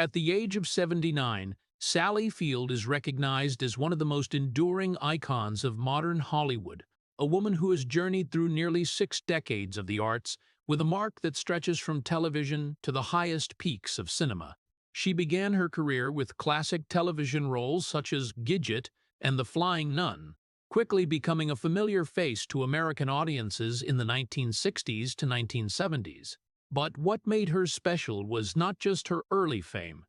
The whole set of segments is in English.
At the age of 79, Sally Field is recognized as one of the most enduring icons of modern Hollywood, a woman who has journeyed through nearly 6 decades of the arts with a mark that stretches from television to the highest peaks of cinema. She began her career with classic television roles such as Gidget and The Flying Nun, quickly becoming a familiar face to American audiences in the 1960s to 1970s. But what made her special was not just her early fame,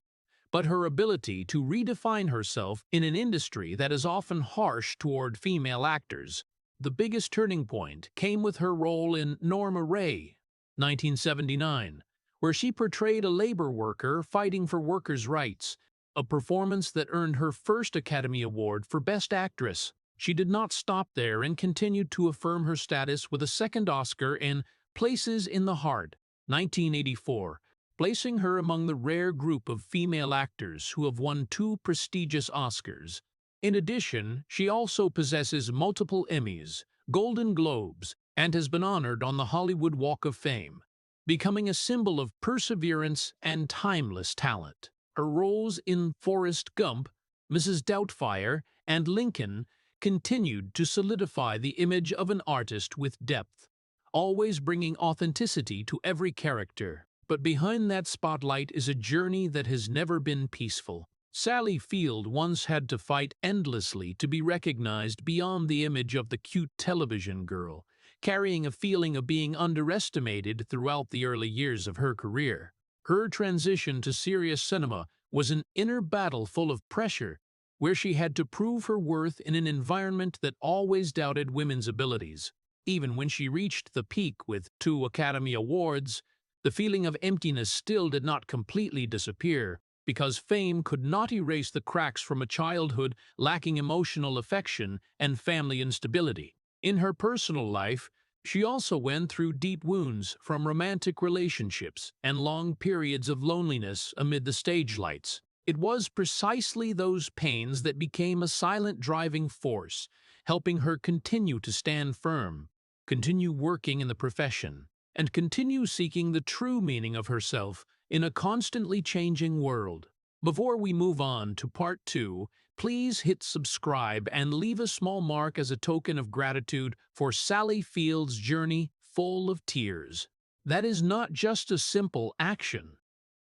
but her ability to redefine herself in an industry that is often harsh toward female actors. The biggest turning point came with her role in Norma Rae, 1979, where she portrayed a labor worker fighting for workers' rights, a performance that earned her first Academy Award for Best Actress. She did not stop there and continued to affirm her status with a second Oscar in Places in the Heart, 1984, placing her among the rare group of female actors who have won 2 prestigious Oscars. In addition, she also possesses multiple Emmys, Golden Globes, and has been honored on the Hollywood Walk of Fame, becoming a symbol of perseverance and timeless talent. Her roles in Forrest Gump, Mrs. Doubtfire, and Lincoln continued to solidify the image of an artist with depth, always bringing authenticity to every character. But behind that spotlight is a journey that has never been peaceful. Sally Field once had to fight endlessly to be recognized beyond the image of the cute television girl, carrying a feeling of being underestimated throughout the early years of her career. Her transition to serious cinema was an inner battle full of pressure, where she had to prove her worth in an environment that always doubted women's abilities. Even when she reached the peak with 2 Academy Awards, the feeling of emptiness still did not completely disappear, because fame could not erase the cracks from a childhood lacking emotional affection and family instability. In her personal life, she also went through deep wounds from romantic relationships and long periods of loneliness amid the stage lights. It was precisely those pains that became a silent driving force, helping her continue to stand firm, continue working in the profession, and continue seeking the true meaning of herself in a constantly changing world. Before we move on to part 2, please hit subscribe and leave a small mark as a token of gratitude for Sally Field's journey full of tears. That is not just a simple action,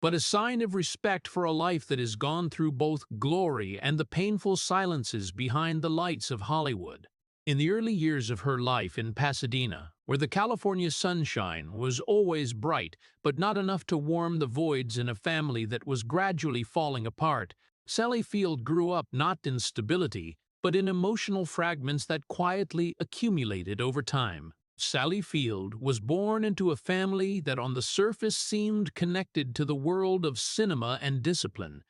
but a sign of respect for a life that has gone through both glory and the painful silences behind the lights of Hollywood. In the early years of her life in Pasadena, where the California sunshine was always bright but not enough to warm the voids in a family that was gradually falling apart, Sally Field grew up not in stability, but in emotional fragments that quietly accumulated over time. Sally Field was born into a family that on the surface seemed connected to the world of cinema and discipline,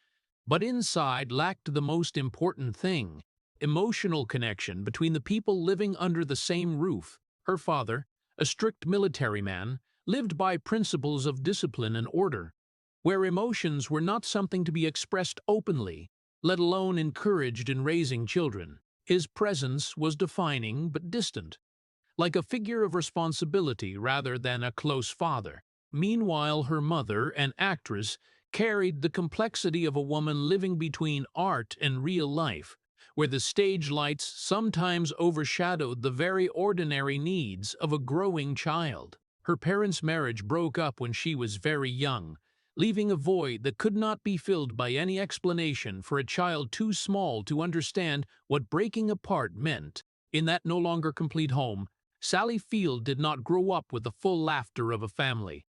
but inside lacked the most important thing: emotional connection between the people living under the same roof. Her father, a strict military man, lived by principles of discipline and order, where emotions were not something to be expressed openly, let alone encouraged in raising children. His presence was defining but distant, like a figure of responsibility rather than a close father. Meanwhile, her mother, an actress, carried the complexity of a woman living between art and real life, where the stage lights sometimes overshadowed the very ordinary needs of a growing child. Her parents' marriage broke up when she was very young, leaving a void that could not be filled by any explanation for a child too small to understand what breaking apart meant. In that no longer complete home, Sally Field did not grow up with the full laughter of a family,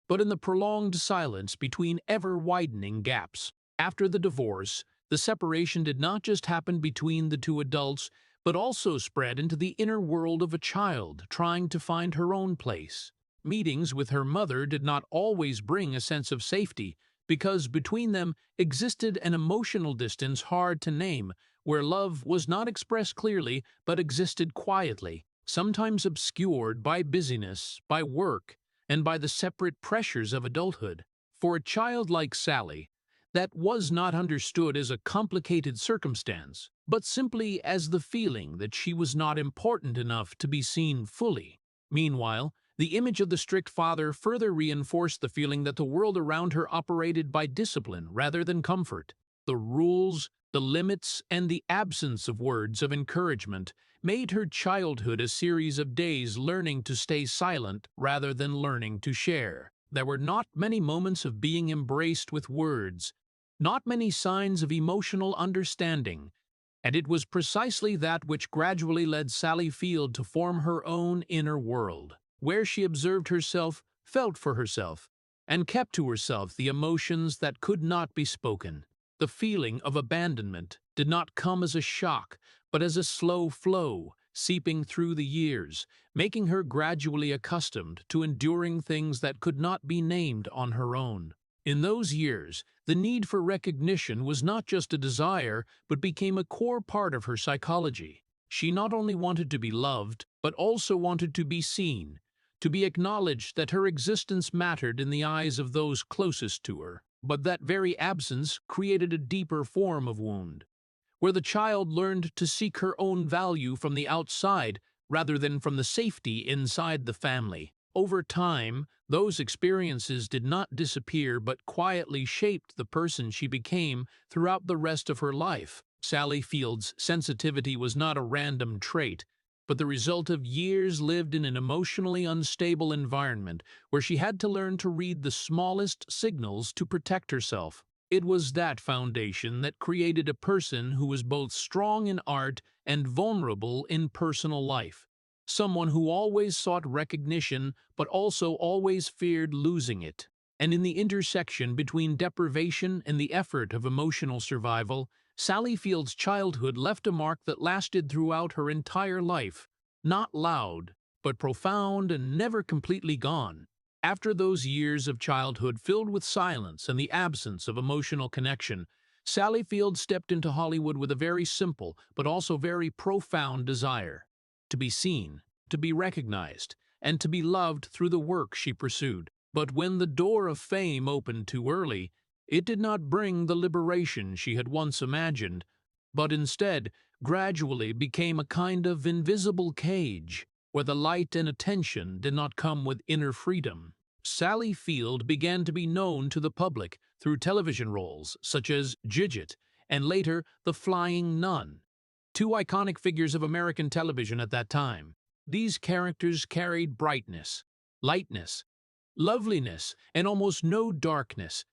but in the prolonged silence between ever-widening gaps. After the divorce, the separation did not just happen between the 2 adults, but also spread into the inner world of a child trying to find her own place. Meetings with her mother did not always bring a sense of safety, because between them existed an emotional distance hard to name, where love was not expressed clearly but existed quietly, sometimes obscured by busyness, by work, and by the separate pressures of adulthood. For a child like Sally, that was not understood as a complicated circumstance, but simply as the feeling that she was not important enough to be seen fully. Meanwhile, The image of the strict father further reinforced the feeling that the world around her operated by discipline rather than comfort. The rules, the limits, and the absence of words of encouragement made her childhood a series of days learning to stay silent rather than learning to share. There were not many moments of being embraced with words, not many signs of emotional understanding, and it was precisely that which gradually led Sally Field to form her own inner world, where she observed herself, felt for herself, and kept to herself the emotions that could not be spoken. The feeling of abandonment did not come as a shock, but as a slow flow, seeping through the years, making her gradually accustomed to enduring things that could not be named on her own. In those years, the need for recognition was not just a desire, but became a core part of her psychology. She not only wanted to be loved, but also wanted to be seen, to be acknowledged that her existence mattered in the eyes of those closest to her. But that very absence created a deeper form of wound, where the child learned to seek her own value from the outside rather than from the safety inside the family. Over time, those experiences did not disappear but quietly shaped the person she became throughout the rest of her life. Sally Field's sensitivity was not a random trait, but the result of years lived in an emotionally unstable environment where she had to learn to read the smallest signals to protect herself. It was that foundation that created a person who was both strong in art and vulnerable in personal life. Someone who always sought recognition but also always feared losing it. And in the intersection between deprivation and the effort of emotional survival, Sally Field's childhood left a mark that lasted throughout her entire life. Not loud, but profound and never completely gone. After those years of childhood filled with silence and the absence of emotional connection, Sally Field stepped into Hollywood with a very simple but also very profound desire: to be seen, to be recognized, and to be loved through the work she pursued. But when the door of fame opened too early, it did not bring the liberation she had once imagined, but instead gradually became a kind of invisible cage, where the light and attention did not come with inner freedom. Sally Field began to be known to the public through television roles such as Gidget and later The Flying Nun, two iconic figures of American television at that time. These characters carried brightness, lightness, loveliness, and almost no darkness,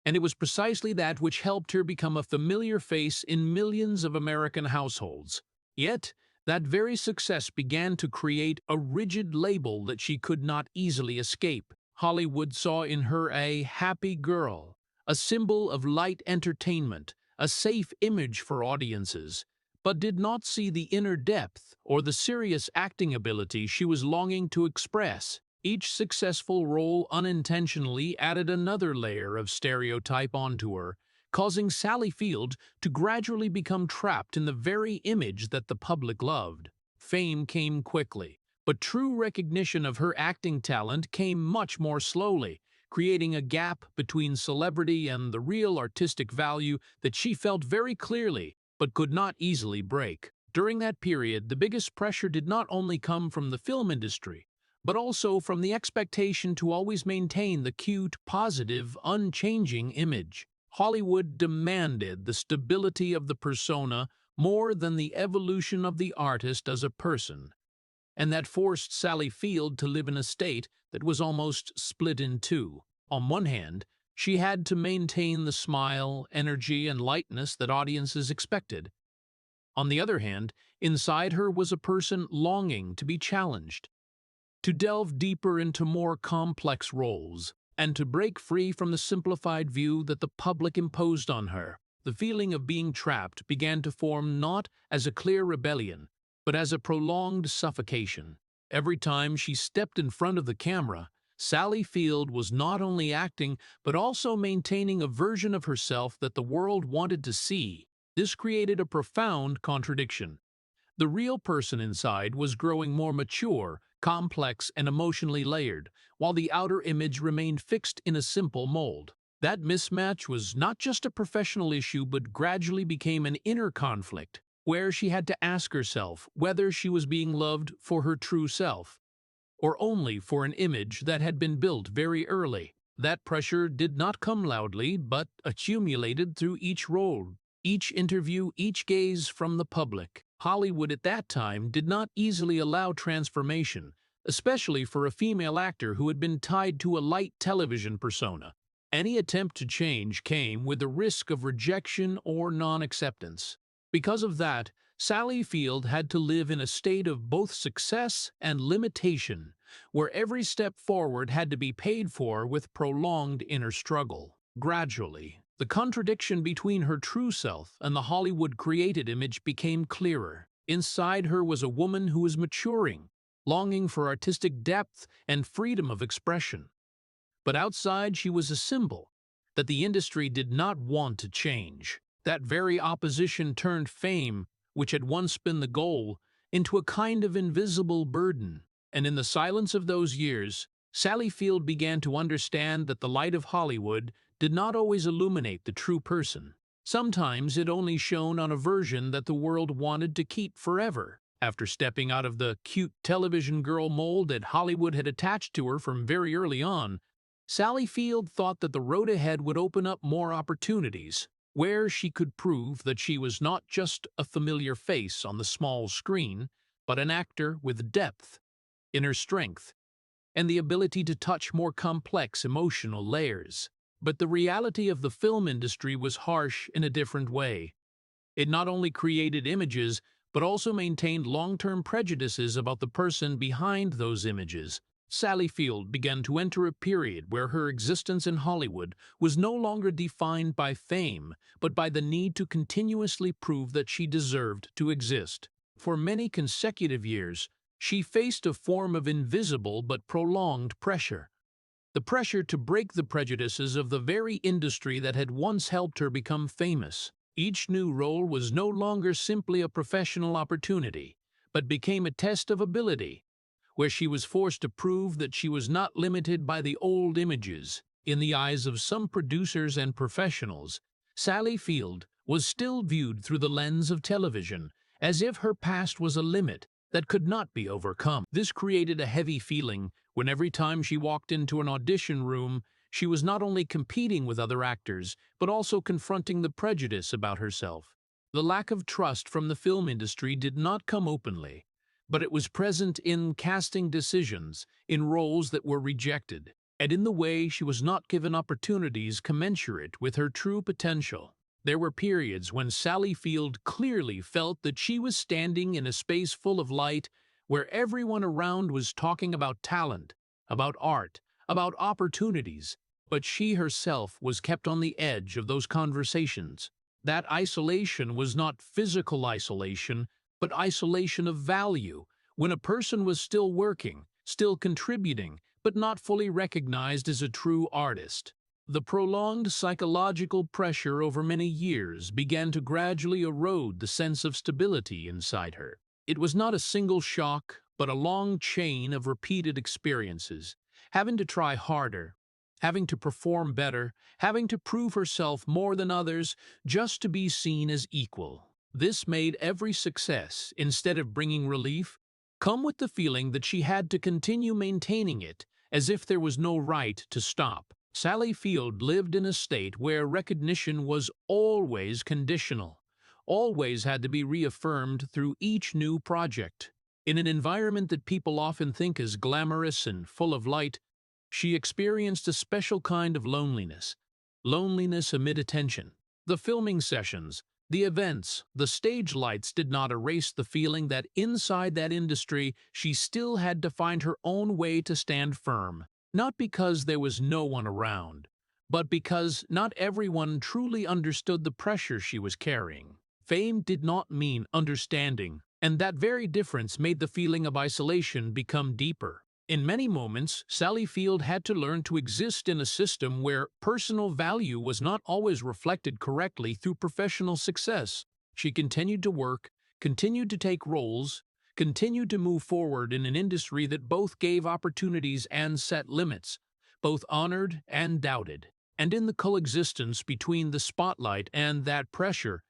and it was precisely that which helped her become a familiar face in millions of American households. Yet, that very success began to create a rigid label that she could not easily escape. Hollywood saw in her a happy girl, a symbol of light entertainment, a safe image for audiences, but did not see the inner depth or the serious acting ability she was longing to express. Each successful role unintentionally added another layer of stereotype onto her, causing Sally Field to gradually become trapped in the very image that the public loved. Fame came quickly, but true recognition of her acting talent came much more slowly, creating a gap between celebrity and the real artistic value that she felt very clearly but could not easily break. During that period, the biggest pressure did not only come from the film industry, but also from the expectation to always maintain the cute, positive, unchanging image. Hollywood demanded the stability of the persona more than the evolution of the artist as a person, and that forced Sally Field to live in a state that was almost split in two. On one hand, she had to maintain the smile, energy, and lightness that audiences expected. On the other hand, inside her was a person longing to be challenged, to delve deeper into more complex roles, and to break free from the simplified view that the public imposed on her. The feeling of being trapped began to form not as a clear rebellion, but as a prolonged suffocation. Every time she stepped in front of the camera, Sally Field was not only acting, but also maintaining a version of herself that the world wanted to see. This created a profound contradiction. The real person inside was growing more mature, complex, and emotionally layered, while the outer image remained fixed in a simple mold. That mismatch was not just a professional issue but gradually became an inner conflict, where she had to ask herself whether she was being loved for her true self, or only for an image that had been built very early. That pressure did not come loudly, but accumulated through each role, each interview, each gaze from the public. Hollywood at that time did not easily allow transformation, especially for a female actor who had been tied to a light television persona. Any attempt to change came with the risk of rejection or non-acceptance. Because of that, Sally Field had to live in a state of both success and limitation, where every step forward had to be paid for with prolonged inner struggle. Gradually, the contradiction between her true self and the Hollywood-created image became clearer. Inside her was a woman who was maturing, longing for artistic depth and freedom of expression. But outside she was a symbol that the industry did not want to change. That very opposition turned fame, which had once been the goal, into a kind of invisible burden. And in the silence of those years, Sally Field began to understand that the light of Hollywood did not always illuminate the true person. Sometimes it only shone on a version that the world wanted to keep forever. After stepping out of the cute television girl mold that Hollywood had attached to her from very early on, Sally Field thought that the road ahead would open up more opportunities, where she could prove that she was not just a familiar face on the small screen, but an actor with depth, inner strength, and the ability to touch more complex emotional layers. But the reality of the film industry was harsh in a different way. It not only created images, but also maintained long-term prejudices about the person behind those images. Sally Field began to enter a period where her existence in Hollywood was no longer defined by fame, but by the need to continuously prove that she deserved to exist. For many consecutive years, she faced a form of invisible but prolonged pressure. The pressure to break the prejudices of the very industry that had once helped her become famous. Each new role was no longer simply a professional opportunity, but became a test of ability, where she was forced to prove that she was not limited by the old images. In the eyes of some producers and professionals, Sally Field was still viewed through the lens of television, as if her past was a limit that could not be overcome. This created a heavy feeling when every time she walked into an audition room, she was not only competing with other actors, but also confronting the prejudice about herself. The lack of trust from the film industry did not come openly, but it was present in casting decisions, in roles that were rejected, and in the way she was not given opportunities commensurate with her true potential. There were periods when Sally Field clearly felt that she was standing in a space full of light, where everyone around was talking about talent, about art, about opportunities, but she herself was kept on the edge of those conversations. That isolation was not physical isolation, but isolation of value, when a person was still working, still contributing, but not fully recognized as a true artist. The prolonged psychological pressure over many years began to gradually erode the sense of stability inside her. It was not a single shock, but a long chain of repeated experiences, having to try harder, having to perform better, having to prove herself more than others just to be seen as equal. This made every success, instead of bringing relief, come with the feeling that she had to continue maintaining it, as if there was no right to stop. Sally Field lived in a state where recognition was always conditional, always had to be reaffirmed through each new project. In an environment that people often think is glamorous and full of light, she experienced a special kind of loneliness amid attention. The filming sessions, the events, the stage lights did not erase the feeling that inside that industry she still had to find her own way to stand firm. Not because there was no one around, but because not everyone truly understood the pressure she was carrying. Fame did not mean understanding, and that very difference made the feeling of isolation become deeper. In many moments, Sally Field had to learn to exist in a system where personal value was not always reflected correctly through professional success. She continued to work, continued to take roles, continued to move forward in an industry that both gave opportunities and set limits, both honored and doubted. And in the coexistence between the spotlight and that pressure,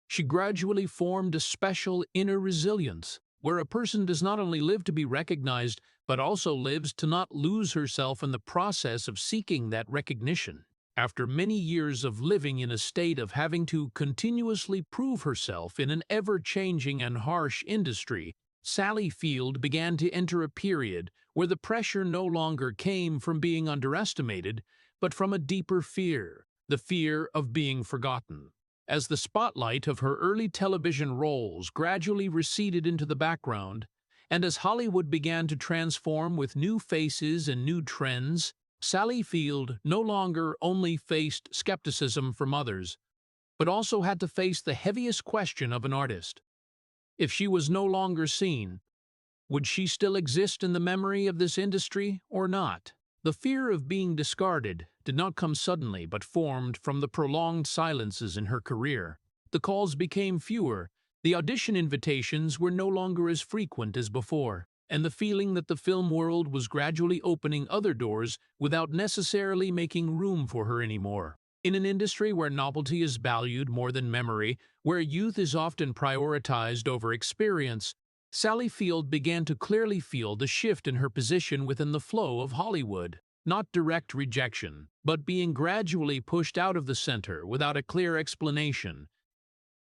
she gradually formed a special inner resilience. where a person does not only live to be recognized, but also lives to not lose herself in the process of seeking that recognition. After many years of living in a state of having to continuously prove herself in an ever-changing and harsh industry, Sally Field began to enter a period where the pressure no longer came from being underestimated, but from a deeper fear, the fear of being forgotten. As the spotlight of her early television roles gradually receded into the background, and as Hollywood began to transform with new faces and new trends, Sally Field no longer only faced skepticism from others, but also had to face the heaviest question of an artist. If she was no longer seen, would she still exist in the memory of this industry or not? The fear of being discarded did not come suddenly but formed from the prolonged silences in her career. The calls became fewer, the audition invitations were no longer as frequent as before, and the feeling that the film world was gradually opening other doors without necessarily making room for her anymore. In an industry where novelty is valued more than memory, where youth is often prioritized over experience, Sally Field began to clearly feel the shift in her position within the flow of Hollywood. Not direct rejection, but being gradually pushed out of the center without a clear explanation.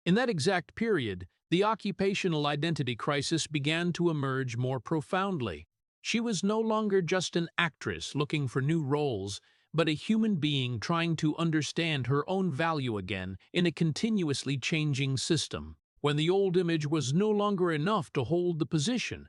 In that exact period, the occupational identity crisis began to emerge more profoundly. She was no longer just an actress looking for new roles, but a human being trying to understand her own value again in a continuously changing system. When the old image was no longer enough to hold the position,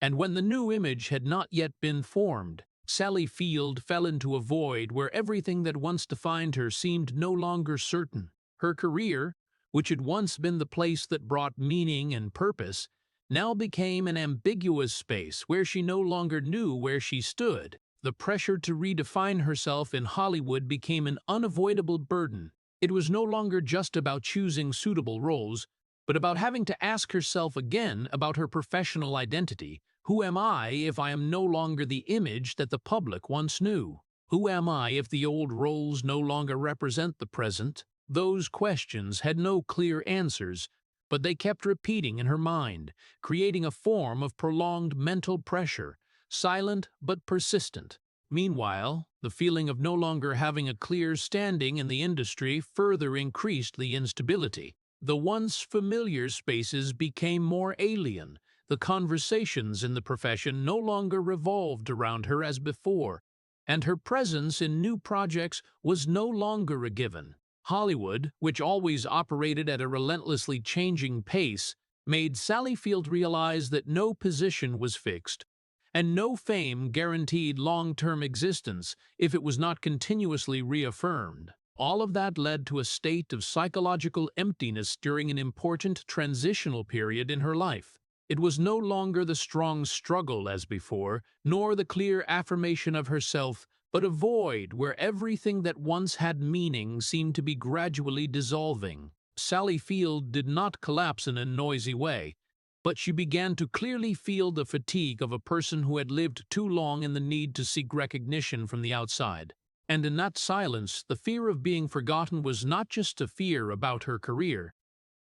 and when the new image had not yet been formed, Sally Field fell into a void where everything that once defined her seemed no longer certain. Her career, which had once been the place that brought meaning and purpose, now became an ambiguous space where she no longer knew where she stood. The pressure to redefine herself in Hollywood became an unavoidable burden. It was no longer just about choosing suitable roles, but about having to ask herself again about her professional identity. Who am I if I am no longer the image that the public once knew? Who am I if the old roles no longer represent the present? Those questions had no clear answers, but they kept repeating in her mind, creating a form of prolonged mental pressure, silent but persistent. Meanwhile, the feeling of no longer having a clear standing in the industry further increased the instability. The once familiar spaces became more alien. The conversations in the profession no longer revolved around her as before, and her presence in new projects was no longer a given. Hollywood, which always operated at a relentlessly changing pace, made Sally Field realize that no position was fixed, and no fame guaranteed long-term existence if it was not continuously reaffirmed. All of that led to a state of psychological emptiness during an important transitional period in her life. It was no longer the strong struggle as before, nor the clear affirmation of herself, but a void where everything that once had meaning seemed to be gradually dissolving. Sally Field did not collapse in a noisy way, but she began to clearly feel the fatigue of a person who had lived too long in the need to seek recognition from the outside. And in that silence, the fear of being forgotten was not just a fear about her career,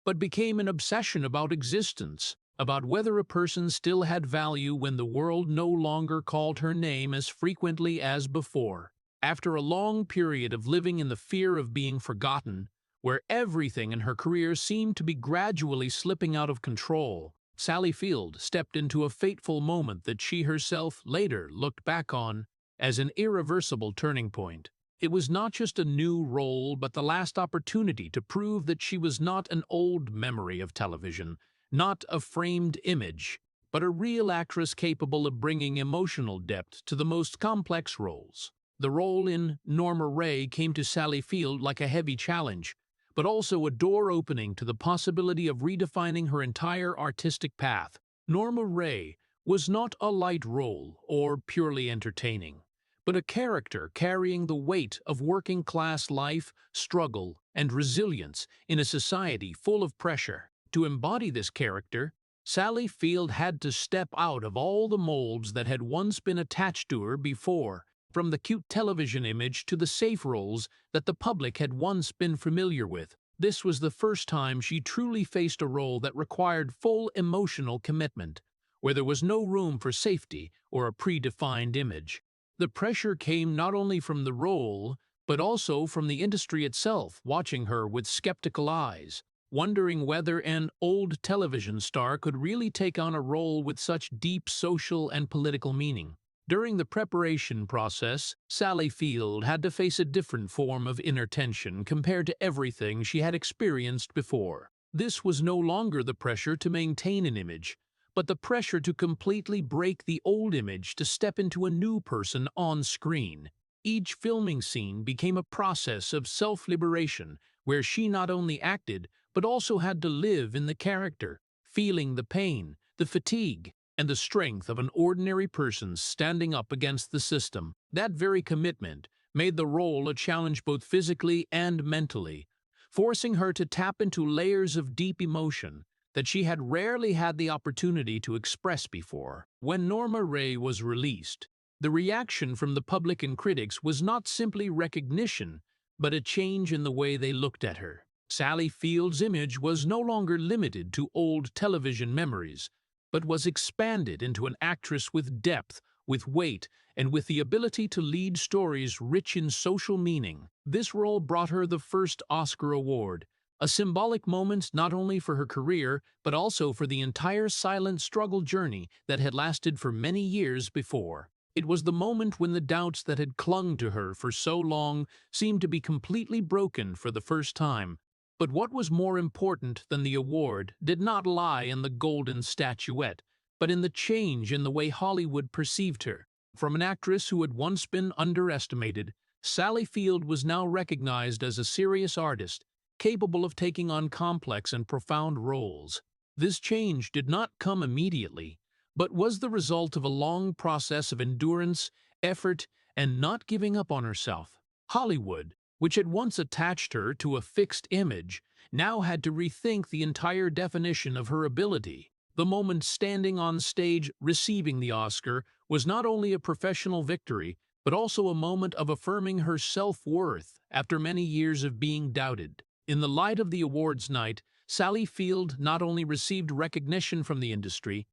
but became an obsession about existence, about whether a person still had value when the world no longer called her name as frequently as before. After a long period of living in the fear of being forgotten, where everything in her career seemed to be gradually slipping out of control, Sally Field stepped into a fateful moment that she herself later looked back on as an irreversible turning point. It was not just a new role, but the last opportunity to prove that she was not an old memory of television, not a framed image, but a real actress capable of bringing emotional depth to the most complex roles. The role in Norma Rae came to Sally Field like a heavy challenge, but also a door opening to the possibility of redefining her entire artistic path. Norma Rae was not a light role or purely entertaining, but a character carrying the weight of working-class life, struggle, and resilience in a society full of pressure. To embody this character, Sally Field had to step out of all the molds that had once been attached to her before, from the cute television image to the safe roles that the public had once been familiar with. This was the first time she truly faced a role that required full emotional commitment. where there was no room for safety or a predefined image. The pressure came not only from the role, but also from the industry itself, watching her with skeptical eyes, wondering whether an old television star could really take on a role with such deep social and political meaning. During the preparation process, Sally Field had to face a different form of inner tension compared to everything she had experienced before. This was no longer the pressure to maintain an image, but the pressure to completely break the old image to step into a new person on screen. Each filming scene became a process of self-liberation, where she not only acted, but also had to live in the character, feeling the pain, the fatigue, and the strength of an ordinary person standing up against the system. That very commitment made the role a challenge both physically and mentally, forcing her to tap into layers of deep emotion that she had rarely had the opportunity to express before. When Norma Rae was released, the reaction from the public and critics was not simply recognition, but a change in the way they looked at her. Sally Field's image was no longer limited to old television memories, but was expanded into an actress with depth, with weight, and with the ability to lead stories rich in social meaning. This role brought her the first Oscar award, a symbolic moment not only for her career, but also for the entire silent struggle journey that had lasted for many years before. It was the moment when the doubts that had clung to her for so long seemed to be completely broken for the first time. But what was more important than the award did not lie in the golden statuette, but in the change in the way Hollywood perceived her. From an actress who had once been underestimated, Sally Field was now recognized as a serious artist, capable of taking on complex and profound roles. This change did not come immediately, but was the result of a long process of endurance, effort, and not giving up on herself. Hollywood, which had once attached her to a fixed image, now had to rethink the entire definition of her ability. The moment standing on stage receiving the Oscar was not only a professional victory, but also a moment of affirming her self-worth after many years of being doubted. In the light of the awards night, Sally Field not only received recognition from the industry,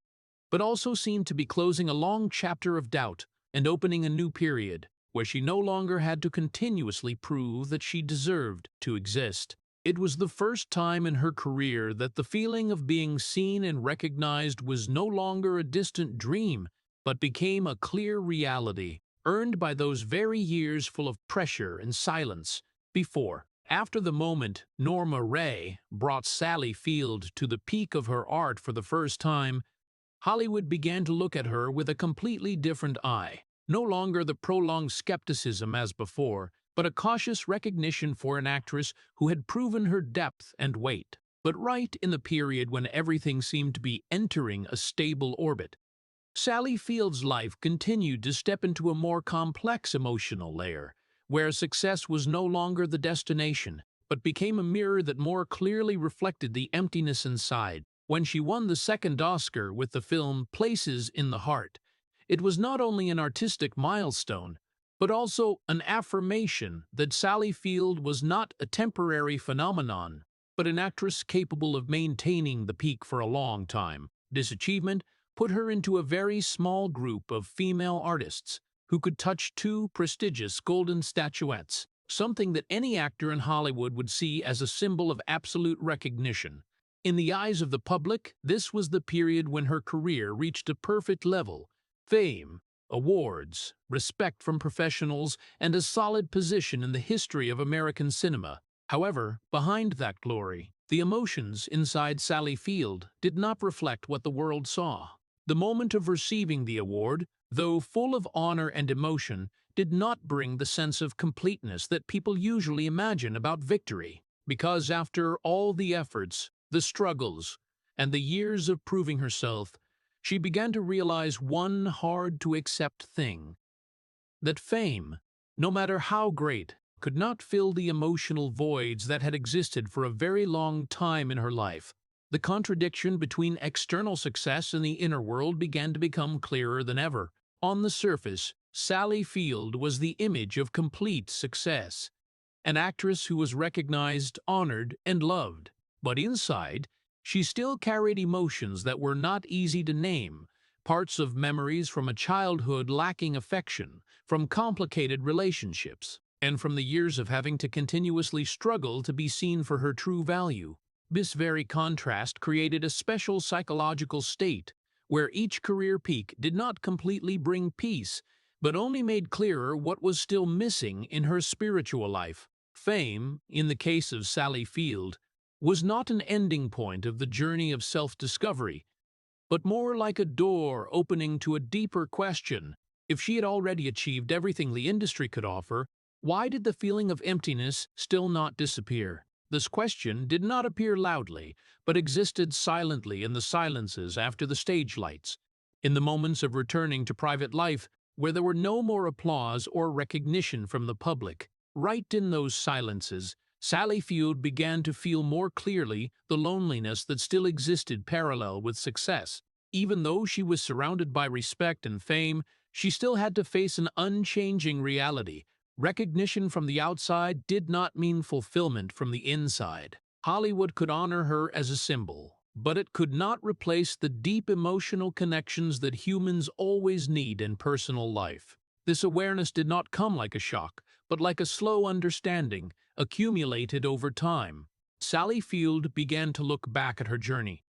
but also seemed to be closing a long chapter of doubt and opening a new period, where she no longer had to continuously prove that she deserved to exist. It was the first time in her career that the feeling of being seen and recognized was no longer a distant dream, but became a clear reality, earned by those very years full of pressure and silence before. After the moment Norma Rae brought Sally Field to the peak of her art for the first time, Hollywood began to look at her with a completely different eye. No longer the prolonged skepticism as before, but a cautious recognition for an actress who had proven her depth and weight. But right in the period when everything seemed to be entering a stable orbit, Sally Field's life continued to step into a more complex emotional layer, where success was no longer the destination, but became a mirror that more clearly reflected the emptiness inside. When she won the second Oscar with the film Places in the Heart, it was not only an artistic milestone, but also an affirmation that Sally Field was not a temporary phenomenon, but an actress capable of maintaining the peak for a long time. This achievement put her into a very small group of female artists who could touch two prestigious golden statuettes, something that any actor in Hollywood would see as a symbol of absolute recognition. In the eyes of the public, this was the period when her career reached a perfect level: fame, awards, respect from professionals, and a solid position in the history of American cinema. However, behind that glory, the emotions inside Sally Field did not reflect what the world saw. The moment of receiving the award, though full of honor and emotion, did not bring the sense of completeness that people usually imagine about victory. Because after all the efforts, the struggles, and the years of proving herself, she began to realize one hard-to-accept thing: that fame, no matter how great, could not fill the emotional voids that had existed for a very long time in her life. The contradiction between external success and the inner world began to become clearer than ever. On the surface, Sally Field was the image of complete success, an actress who was recognized, honored, and loved. But inside, she still carried emotions that were not easy to name, parts of memories from a childhood lacking affection, from complicated relationships, and from the years of having to continuously struggle to be seen for her true value. This very contrast created a special psychological state where each career peak did not completely bring peace, but only made clearer what was still missing in her spiritual life. Fame, in the case of Sally Field, was not an ending point of the journey of self-discovery, but more like a door opening to a deeper question. If she had already achieved everything the industry could offer, why did the feeling of emptiness still not disappear? This question did not appear loudly, but existed silently in the silences after the stage lights, in the moments of returning to private life where there were no more applause or recognition from the public. Right in those silences, Sally Field began to feel more clearly the loneliness that still existed parallel with success. Even though she was surrounded by respect and fame, she still had to face an unchanging reality. Recognition from the outside did not mean fulfillment from the inside. Hollywood could honor her as a symbol, but it could not replace the deep emotional connections that humans always need in personal life. This awareness did not come like a shock, but like a slow understanding, accumulated over time. Sally Field began to look back at her journey,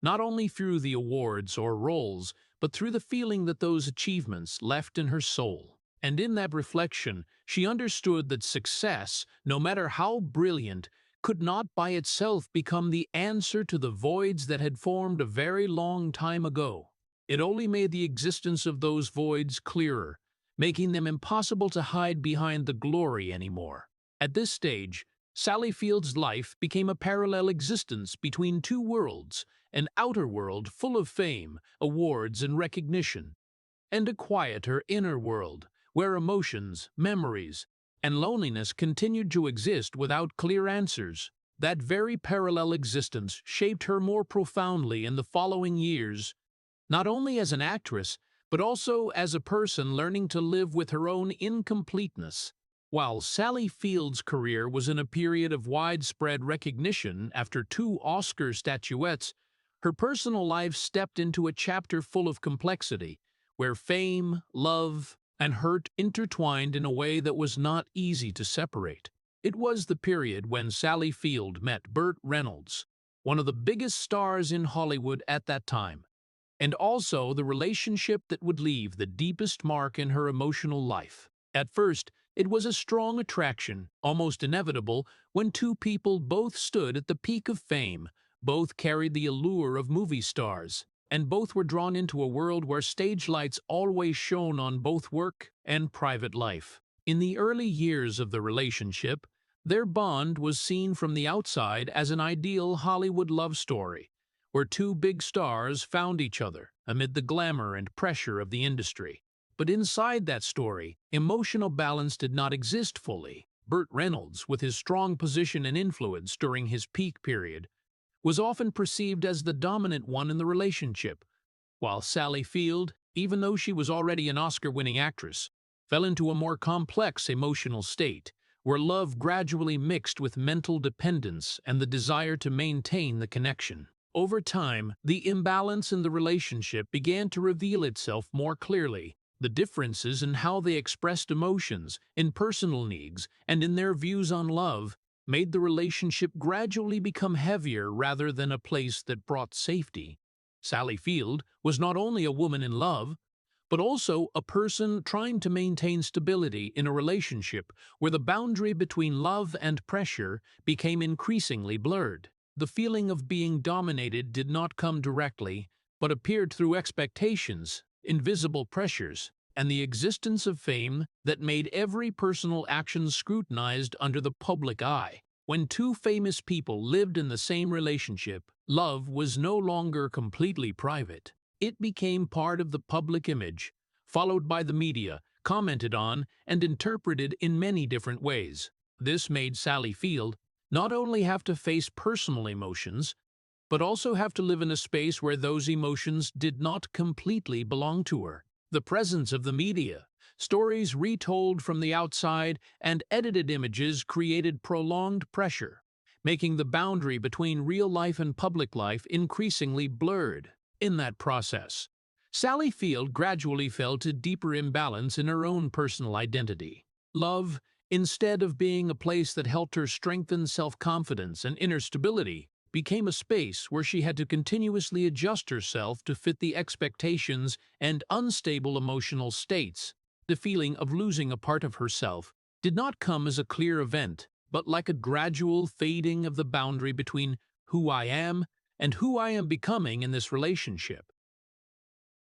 not only through the awards or roles, but through the feeling that those achievements left in her soul. And in that reflection, she understood that success, no matter how brilliant, could not by itself become the answer to the voids that had formed a very long time ago. It only made the existence of those voids clearer, making them impossible to hide behind the glory anymore. At this stage, Sally Field's life became a parallel existence between two worlds, an outer world full of fame, awards, and recognition, and a quieter inner world, where emotions, memories, and loneliness continued to exist without clear answers. That very parallel existence shaped her more profoundly in the following years, not only as an actress, but also as a person learning to live with her own incompleteness. While Sally Field's career was in a period of widespread recognition after 2 Oscar statuettes, her personal life stepped into a chapter full of complexity, where fame, love, and hurt intertwined in a way that was not easy to separate. It was the period when Sally Field met Burt Reynolds, one of the biggest stars in Hollywood at that time, and also the relationship that would leave the deepest mark in her emotional life. At first, it was a strong attraction, almost inevitable, when two people both stood at the peak of fame, both carried the allure of movie stars, and both were drawn into a world where stage lights always shone on both work and private life. In the early years of the relationship, their bond was seen from the outside as an ideal Hollywood love story, where two big stars found each other amid the glamour and pressure of the industry. But inside that story, emotional balance did not exist fully. Burt Reynolds, with his strong position and influence during his peak period, was often perceived as the dominant one in the relationship, while Sally Field, even though she was already an Oscar-winning actress, fell into a more complex emotional state, where love gradually mixed with mental dependence and the desire to maintain the connection. Over time, the imbalance in the relationship began to reveal itself more clearly. The differences in how they expressed emotions, in personal needs, and in their views on love made the relationship gradually become heavier rather than a place that brought safety. Sally Field was not only a woman in love, but also a person trying to maintain stability in a relationship where the boundary between love and pressure became increasingly blurred. The feeling of being dominated did not come directly, but appeared through expectations, invisible pressures, and the existence of fame that made every personal action scrutinized under the public eye. When two famous people lived in the same relationship, love was no longer completely private. It became part of the public image, followed by the media, commented on, and interpreted in many different ways. This made Sally Field not only have to face personal emotions, but also have to live in a space where those emotions did not completely belong to her. The presence of the media, stories retold from the outside, and edited images created prolonged pressure, making the boundary between real life and public life increasingly blurred. In that process, Sally Field gradually fell to deeper imbalance in her own personal identity. Love, instead of being a place that helped her strengthen self-confidence and inner stability, became a space where she had to continuously adjust herself to fit the expectations and unstable emotional states. The feeling of losing a part of herself did not come as a clear event, but like a gradual fading of the boundary between who I am and who I am becoming in this relationship.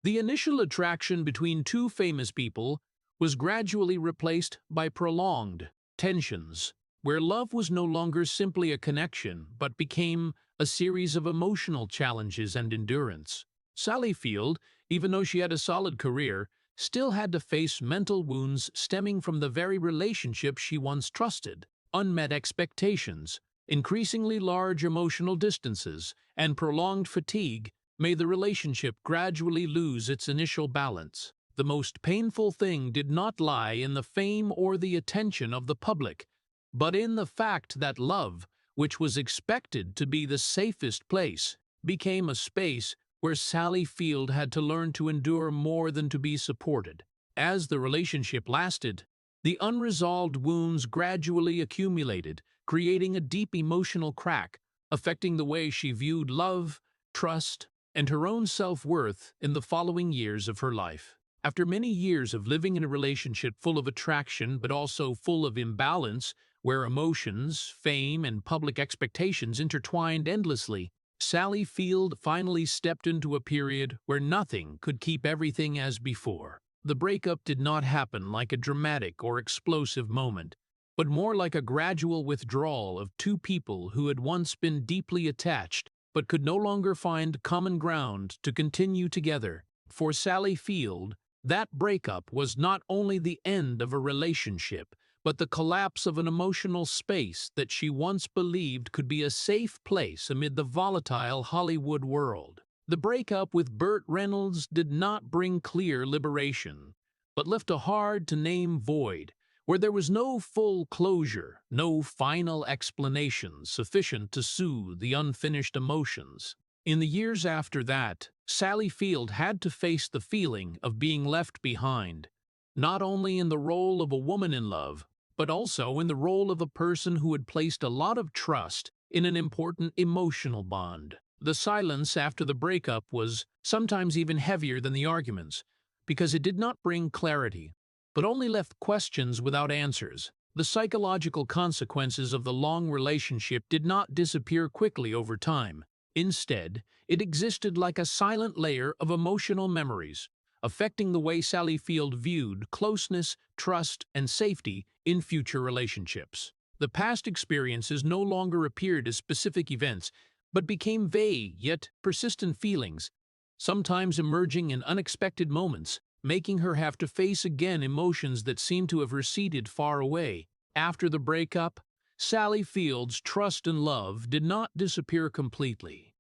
The initial attraction between two famous people was gradually replaced by prolonged tensions, where love was no longer simply a connection but became a series of emotional challenges and endurance. Sally Field, even though she had a solid career, still had to face mental wounds stemming from the very relationship she once trusted. Unmet expectations, increasingly large emotional distances, and prolonged fatigue made the relationship gradually lose its initial balance. The most painful thing did not lie in the fame or the attention of the public, but in the fact that love, which was expected to be the safest place, became a space where Sally Field had to learn to endure more than to be supported. As the relationship lasted, the unresolved wounds gradually accumulated, creating a deep emotional crack, affecting the way she viewed love, trust, and her own self-worth in the following years of her life. After many years of living in a relationship full of attraction but also full of imbalance, where emotions, fame, and public expectations intertwined endlessly, Sally Field finally stepped into a period where nothing could keep everything as before. The breakup did not happen like a dramatic or explosive moment, but more like a gradual withdrawal of two people who had once been deeply attached but could no longer find common ground to continue together. For Sally Field, that breakup was not only the end of a relationship, but the collapse of an emotional space that she once believed could be a safe place amid the volatile Hollywood world. The breakup with Burt Reynolds did not bring clear liberation, but left a hard-to-name void, where there was no full closure, no final explanation sufficient to soothe the unfinished emotions. In the years after that, Sally Field had to face the feeling of being left behind, not only in the role of a woman in love, but also in the role of a person who had placed a lot of trust in an important emotional bond. The silence after the breakup was sometimes even heavier than the arguments, because it did not bring clarity, but only left questions without answers. The psychological consequences of the long relationship did not disappear quickly over time. Instead, it existed like a silent layer of emotional memories, affecting the way Sally Field viewed closeness, trust, and safety in future relationships. The past experiences no longer appeared as specific events, but became vague yet persistent feelings, sometimes emerging in unexpected moments, making her have to face again emotions that seemed to have receded far away. After the breakup, Sally Field's trust and love did not disappear completely,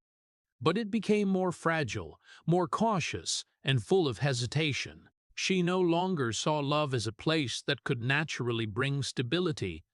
but it became more fragile, more cautious, and full of hesitation. She no longer saw love as a place that could naturally bring stability,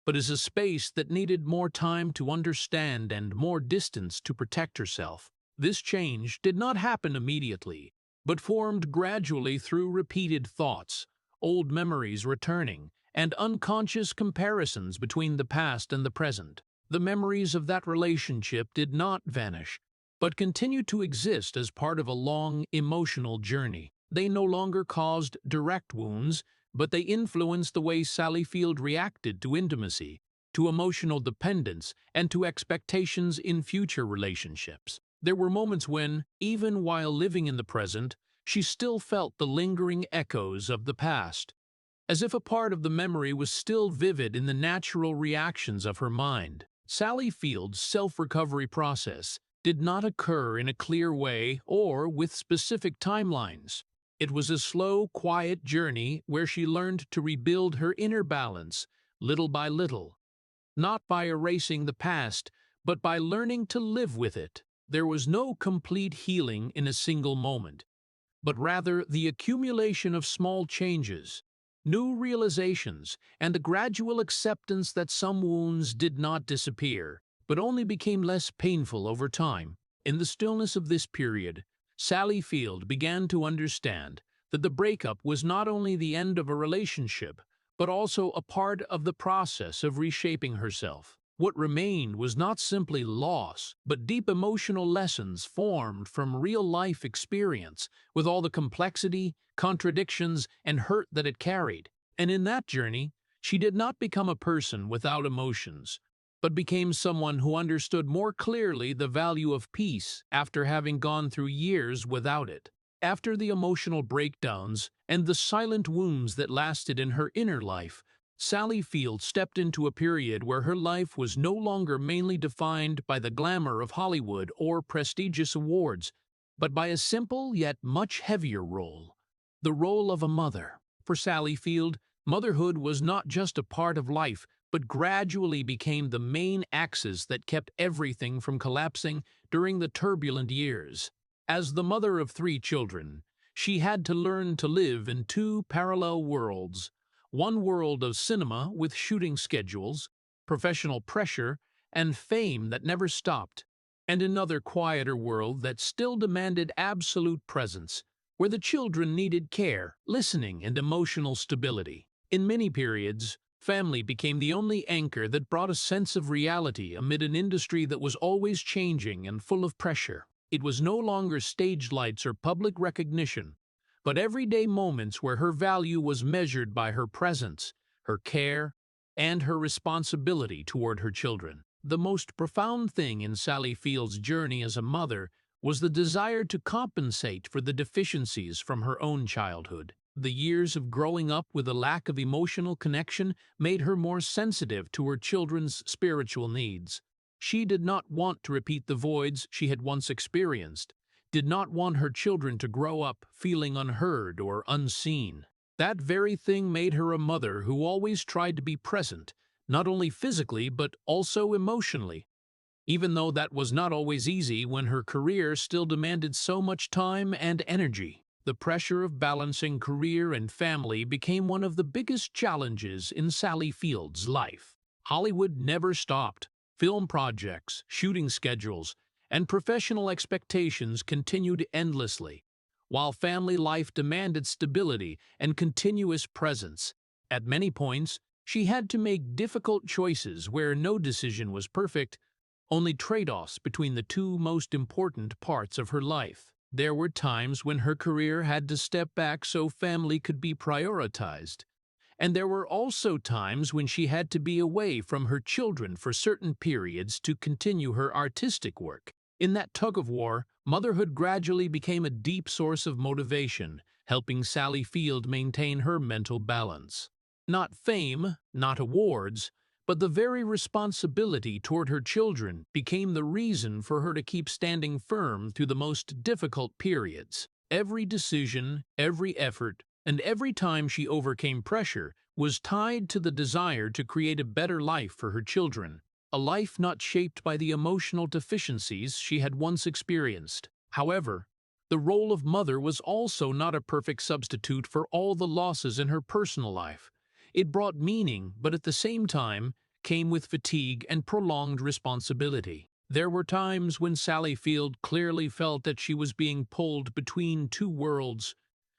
but as a space that needed more time to understand and more distance to protect herself. This change did not happen immediately, but formed gradually through repeated thoughts, old memories returning, and unconscious comparisons between the past and the present. The memories of that relationship did not vanish, but continued to exist as part of a long, emotional journey. They no longer caused direct wounds, but they influenced the way Sally Field reacted to intimacy, to emotional dependence, and to expectations in future relationships. There were moments when, even while living in the present, she still felt the lingering echoes of the past, as if a part of the memory was still vivid in the natural reactions of her mind. Sally Field's self-recovery process did not occur in a clear way or with specific timelines. It was a slow, quiet journey where she learned to rebuild her inner balance, little by little, not by erasing the past, but by learning to live with it. There was no complete healing in a single moment, but rather the accumulation of small changes, new realizations, and the gradual acceptance that some wounds did not disappear, but only became less painful over time. In the stillness of this period, Sally Field began to understand that the breakup was not only the end of a relationship, but also a part of the process of reshaping herself. What remained was not simply loss, but deep emotional lessons formed from real-life experience, with all the complexity, contradictions, and hurt that it carried. And in that journey, she did not become a person without emotions, but became someone who understood more clearly the value of peace after having gone through years without it. After the emotional breakdowns and the silent wounds that lasted in her inner life, Sally Field stepped into a period where her life was no longer mainly defined by the glamour of Hollywood or prestigious awards, but by a simple yet much heavier role: the role of a mother. For Sally Field, motherhood was not just a part of life, but gradually became the main axis that kept everything from collapsing during the turbulent years. As the mother of 3 children, she had to learn to live in 2 parallel worlds: one world of cinema with shooting schedules, professional pressure, and fame that never stopped, and another quieter world that still demanded absolute presence, where the children needed care, listening, and emotional stability. In many periods, family became the only anchor that brought a sense of reality amid an industry that was always changing and full of pressure. It was no longer stage lights or public recognition, but everyday moments where her value was measured by her presence, her care, and her responsibility toward her children. The most profound thing in Sally Field's journey as a mother was the desire to compensate for the deficiencies from her own childhood. The years of growing up with a lack of emotional connection made her more sensitive to her children's spiritual needs. She did not want to repeat the voids she had once experienced, did not want her children to grow up feeling unheard or unseen. That very thing made her a mother who always tried to be present, not only physically but also emotionally, even though that was not always easy when her career still demanded so much time and energy. The pressure of balancing career and family became one of the biggest challenges in Sally Field's life. Hollywood never stopped. Film projects, shooting schedules, and professional expectations continued endlessly, while family life demanded stability and continuous presence. At many points, she had to make difficult choices where no decision was perfect, only trade-offs between the 2 most important parts of her life. There were times when her career had to step back so family could be prioritized, and there were also times when she had to be away from her children for certain periods to continue her artistic work. In that tug-of-war, motherhood gradually became a deep source of motivation, helping Sally Field maintain her mental balance. Not fame, not awards, but the very responsibility toward her children became the reason for her to keep standing firm through the most difficult periods. Every decision, every effort, and every time she overcame pressure was tied to the desire to create a better life for her children, a life not shaped by the emotional deficiencies she had once experienced. However, the role of mother was also not a perfect substitute for all the losses in her personal life. It brought meaning, but at the same time came with fatigue and prolonged responsibility. There were times when Sally Field clearly felt that she was being pulled between 2 worlds,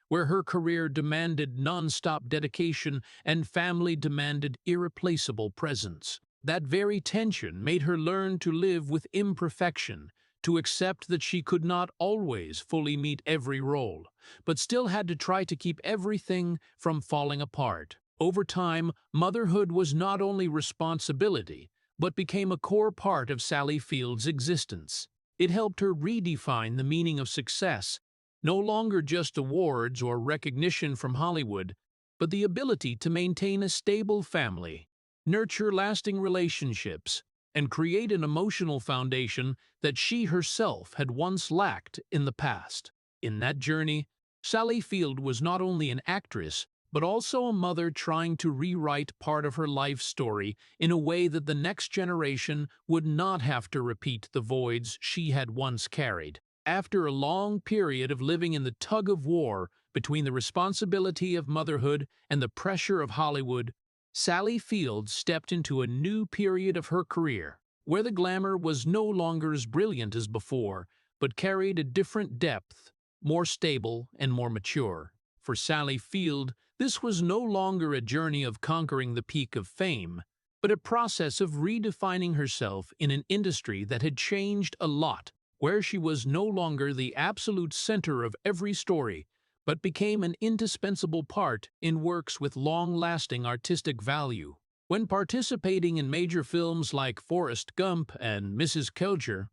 where her career demanded non-stop dedication and family demanded irreplaceable presence. That very tension made her learn to live with imperfection, to accept that she could not always fully meet every role, but still had to try to keep everything from falling apart. Over time, motherhood was not only responsibility, but became a core part of Sally Field's existence. It helped her redefine the meaning of success, no longer just awards or recognition from Hollywood, but the ability to maintain a stable family, nurture lasting relationships, and create an emotional foundation that she herself had once lacked in the past. In that journey, Sally Field was not only an actress, but also a mother trying to rewrite part of her life story in a way that the next generation would not have to repeat the voids she had once carried. After a long period of living in the tug-of-war between the responsibility of motherhood and the pressure of Hollywood, Sally Field stepped into a new period of her career, where the glamour was no longer as brilliant as before, but carried a different depth, more stable and more mature. For Sally Field, this was no longer a journey of conquering the peak of fame, but a process of redefining herself in an industry that had changed a lot, where she was no longer the absolute center of every story, but became an indispensable part in works with long-lasting artistic value. When participating in major films like Forrest Gump and Mrs. Kelger,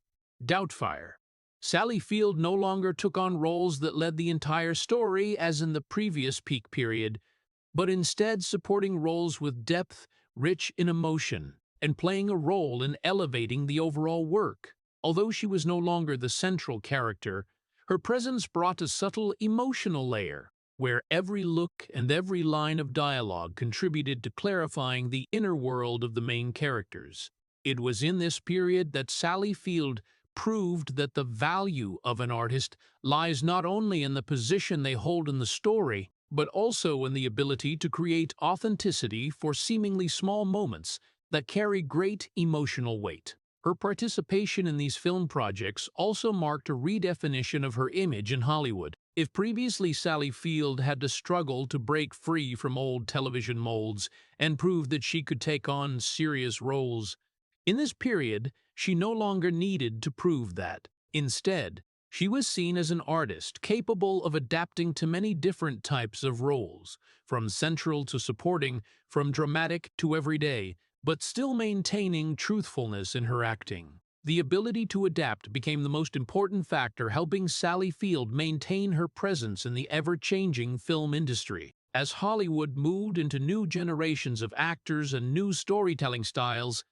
Doubtfire, Sally Field no longer took on roles that led the entire story as in the previous peak period, but instead supporting roles with depth, rich in emotion, and playing a role in elevating the overall work. Although she was no longer the central character, her presence brought a subtle emotional layer, where every look and every line of dialogue contributed to clarifying the inner world of the main characters. It was in this period that Sally Field proved that the value of an artist lies not only in the position they hold in the story, but also in the ability to create authenticity for seemingly small moments that carry great emotional weight. Her participation in these film projects also marked a redefinition of her image in Hollywood. If previously Sally Field had to struggle to break free from old television molds and prove that she could take on serious roles, in this period, she no longer needed to prove that. Instead, she was seen as an artist capable of adapting to many different types of roles, from central to supporting, from dramatic to everyday, but still maintaining truthfulness in her acting. The ability to adapt became the most important factor helping Sally Field maintain her presence in the ever-changing film industry. As Hollywood moved into new generations of actors and new storytelling styles,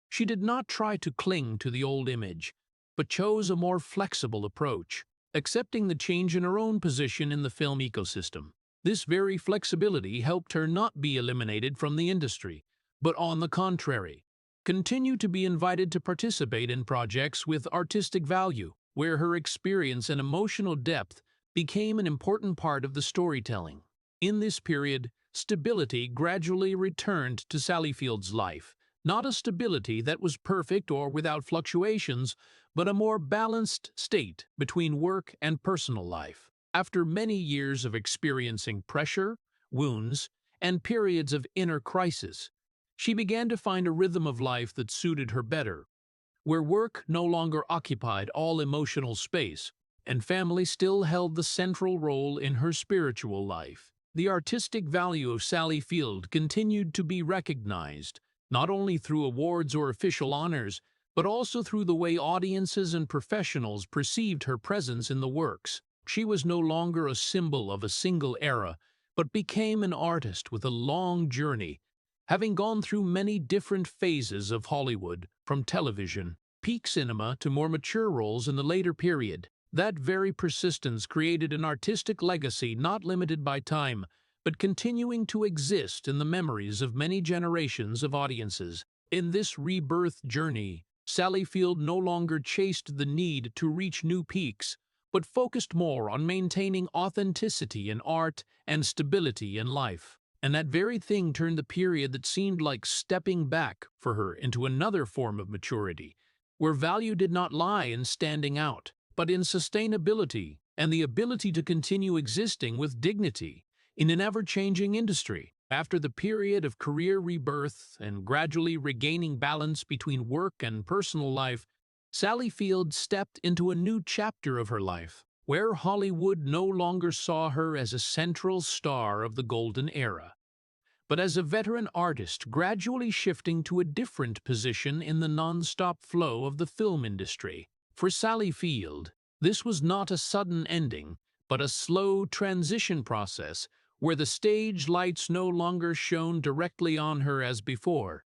she did not try to cling to the old image, but chose a more flexible approach, accepting the change in her own position in the film ecosystem. This very flexibility helped her not be eliminated from the industry, but on the contrary, continue to be invited to participate in projects with artistic value, where her experience and emotional depth became an important part of the storytelling. In this period, stability gradually returned to Sally Field's life, not a stability that was perfect or without fluctuations, but a more balanced state between work and personal life. After many years of experiencing pressure, wounds, and periods of inner crisis, she began to find a rhythm of life that suited her better, where work no longer occupied all emotional space, and family still held the central role in her spiritual life. The artistic value of Sally Field continued to be recognized, not only through awards or official honors, but also through the way audiences and professionals perceived her presence in the works. She was no longer a symbol of a single era, but became an artist with a long journey, having gone through many different phases of Hollywood, from television, peak cinema to more mature roles in the later period. That very persistence created an artistic legacy not limited by time, but continuing to exist in the memories of many generations of audiences. In this rebirth journey, Sally Field no longer chased the need to reach new peaks, but focused more on maintaining authenticity in art and stability in life. And that very thing turned the period that seemed like stepping back for her into another form of maturity, where value did not lie in standing out, but in sustainability and the ability to continue existing with dignity in an ever-changing industry. After the period of career rebirth and gradually regaining balance between work and personal life, Sally Field stepped into a new chapter of her life, where Hollywood no longer saw her as a central star of the golden era, but as a veteran artist gradually shifting to a different position in the non-stop flow of the film industry. For Sally Field, this was not a sudden ending, but a slow transition process where the stage lights no longer shone directly on her as before,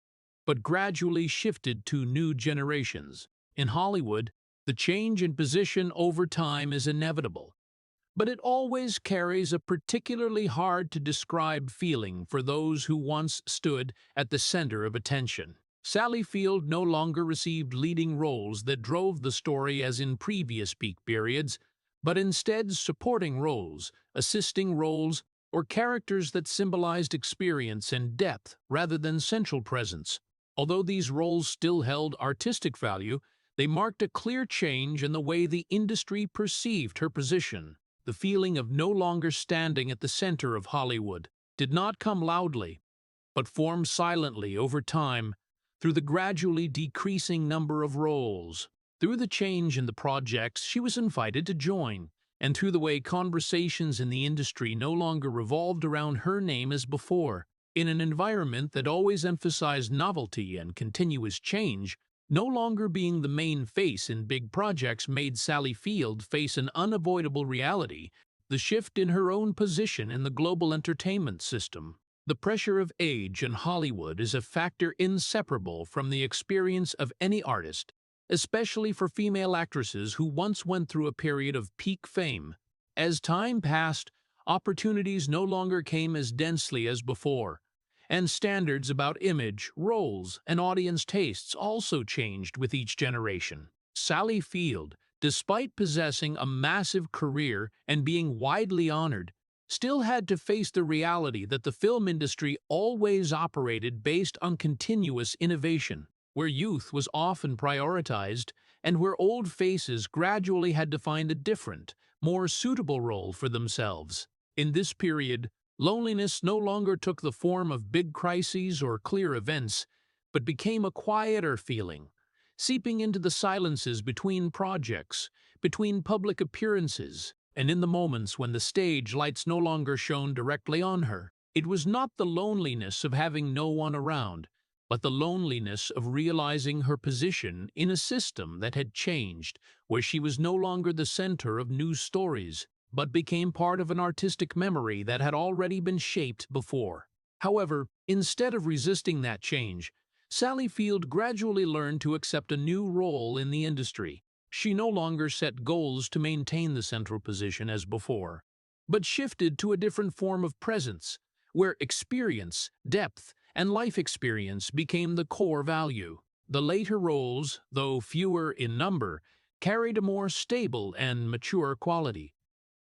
but gradually shifted to new generations. In Hollywood, the change in position over time is inevitable, but it always carries a particularly hard-to-describe feeling for those who once stood at the center of attention. Sally Field no longer received leading roles that drove the story as in previous peak periods, but instead supporting roles, assisting roles, or characters that symbolized experience and depth rather than central presence. Although these roles still held artistic value, They marked a clear change in the way the industry perceived her position. The feeling of no longer standing at the center of Hollywood did not come loudly, but formed silently over time through the gradually decreasing number of roles. Through the change in the projects she was invited to join, and through the way conversations in the industry no longer revolved around her name as before. In an environment that always emphasized novelty and continuous change, no longer being the main face in big projects made Sally Field face an unavoidable reality: the shift in her own position in the global entertainment system. The pressure of age in Hollywood is a factor inseparable from the experience of any artist, especially for female actresses who once went through a period of peak fame. As time passed, opportunities no longer came as densely as before, and standards about image, roles, and audience tastes also changed with each generation. Sally Field, despite possessing a massive career and being widely honored, still had to face the reality that the film industry always operated based on continuous innovation, where youth was often prioritized and where old faces gradually had to find a different, more suitable role for themselves. In this period, loneliness no longer took the form of big crises or clear events, but became a quieter feeling, seeping into the silences between projects, between public appearances, and in the moments when the stage lights no longer shone directly on her. It was not the loneliness of having no one around, but the loneliness of realizing her position in a system that had changed, where she was no longer the center of news stories, but became part of an artistic memory that had already been shaped before. However, instead of resisting that change, Sally Field gradually learned to accept a new role in the industry. She no longer set goals to maintain the central position as before, but shifted to a different form of presence, where experience, depth, and life experience became the core value. The later roles, though fewer in number, carried a more stable and mature quality,